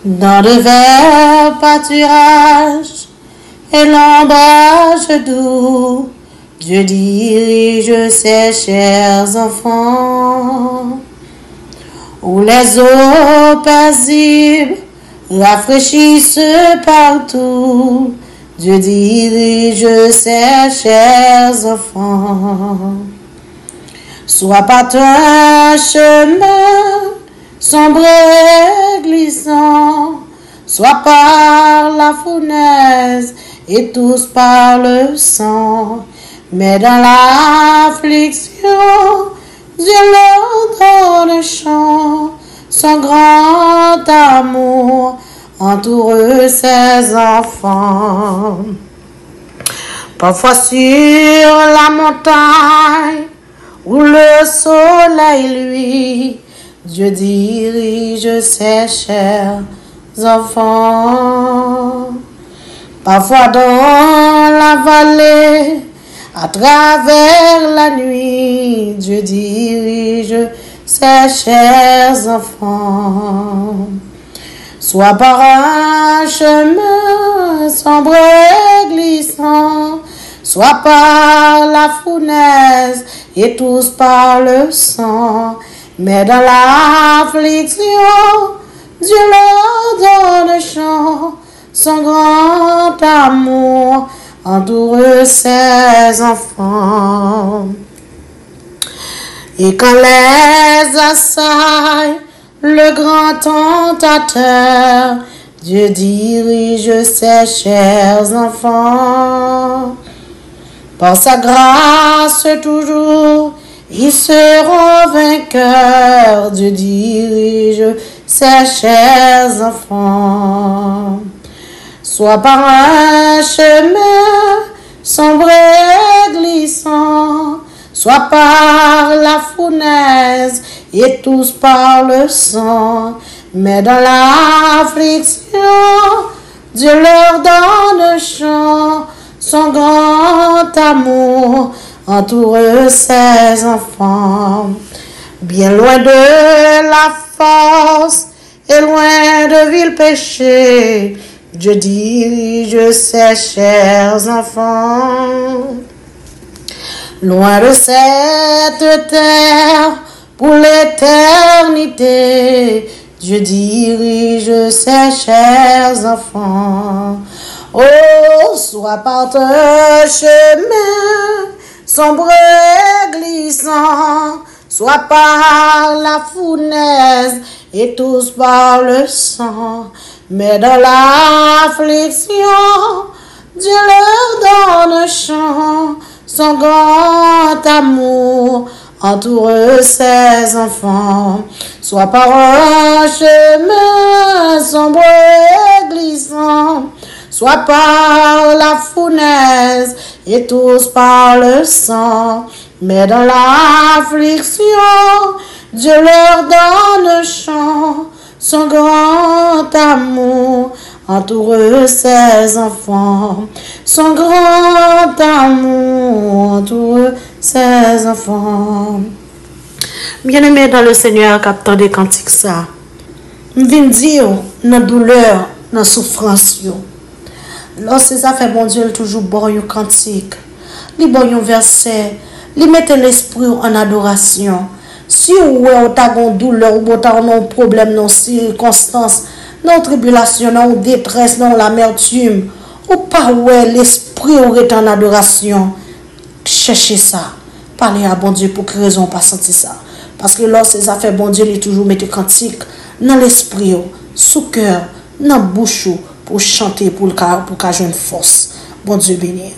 Dans de verts pâturages et l'ombrage doux, Dieu dirige ses chers enfants. Où les eaux paisibles rafraîchissent partout, Dieu dirige ses chers enfants. Soit par un chemin sombre et glissant, soit par la fournaise et tous par le sang, mais dans l'affliction, Dieu leur donne chant, son grand amour entoure ses enfants. Parfois sur la montagne où le soleil luit, Dieu dirige ses chers enfants. Parfois dans la vallée, à travers la nuit, Dieu dirige ses chers enfants. Soit par un chemin sombre et glissant, soit par la fournaise et tous par le sang, mais dans l'affliction, Dieu leur donne chant, son grand amour entoure ses enfants. Et quand les assaille le grand tentateur, Dieu dirige ses chers enfants. Par sa grâce toujours, ils seront vainqueurs. Dieu dirige ses chers enfants. Soit par un chemin sombre et glissant, soit par la fournaise et tous par le sang, mais dans l'affliction, Dieu leur donne chant, son grand amour entoure ses enfants. Bien loin de la force et loin de vil péché, Dieu dirige ses chers enfants. Loin de cette terre pour l'éternité, Dieu dirige ses chers enfants. Oh, soit par un chemin sombre et glissant, soit par la fournaise et tous par le sang, mais dans l'affliction, Dieu leur donne chant, son grand amour entoure ses enfants. Soit par un chemin sombre et glissant, soit par la fournaise et tous par le sang, mais dans l'affliction, Dieu leur donne chant, son grand amour entoure ses enfants. Son grand amour entoure ses enfants. Bien-aimé dans le Seigneur, capteur des cantiques, ça, viens dire, dans la douleur, dans la souffrance, lorsque ça fait bon Dieu, toujours bon un cantique, il bon un verset, il mette l'esprit en adoration. Si vous avez une douleur, ou un problème, dans circonstances, dans tribulation, dans détresse, dans l'amertume, ou pas l'esprit est en adoration, cherchez ça. Parlez à bon Dieu pour que raison pas sentir ça. Parce que lorsque ça fait bon Dieu, il toujours mettre cantique dans l'esprit, sous cœur, dans la bouche, pour chanter, pour qu'à jouer une force. Bon Dieu béni.